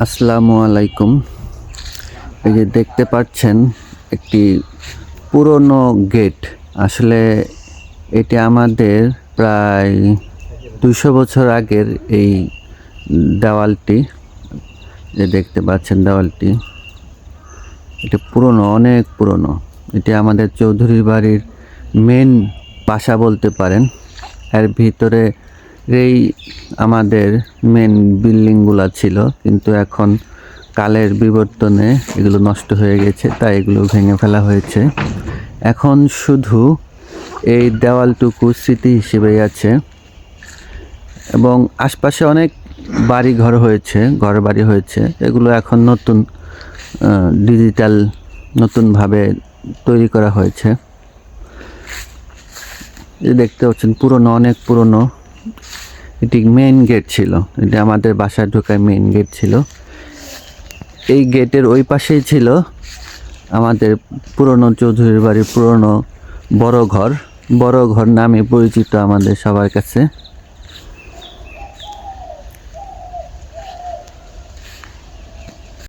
আসসালামু আলাইকুম। এই যে দেখতে পাচ্ছেন একটি পুরনো গেট। আসলে এটি আমাদের প্রায় 200 বছর আগের এই দেওয়ালটি। যে দেখতে পাচ্ছেন দেওয়ালটি, এটা পুরনো, অনেক পুরনো। এটি আমাদের চৌধুরী বাড়ির মেন বাসা বলতে পারেন। এর ভিতরে এই আমাদের মেন বিল্ডিংগুলো ছিল, কিন্তু এখন কালের বিবর্তনে এগুলো নষ্ট হয়ে গেছে, তাই এগুলো ভেঙে ফেলা হয়েছে। এখন শুধু এই দেওয়ালটুকু স্মৃতি হিসেবেই আছে, এবং আশপাশে অনেক বাড়ি ঘর হয়েছে, ঘর বাড়ি হয়েছে। এগুলো এখন নতুন ডিজিটাল নতুনভাবে তৈরি করা হয়েছে। এই দেখতে পাচ্ছেন পুরনো, অনেক পুরনো। এটি মেইন গেট ছিল, এটি আমাদের বাসায় ঢোকার মেইন গেট ছিল। এই গেটের ওই পাশেই ছিল আমাদের পুরনো চৌধুরীর বাড়ির পুরনো বড় ঘর। বড় ঘর নামে পরিচিত আমাদের সবার কাছে।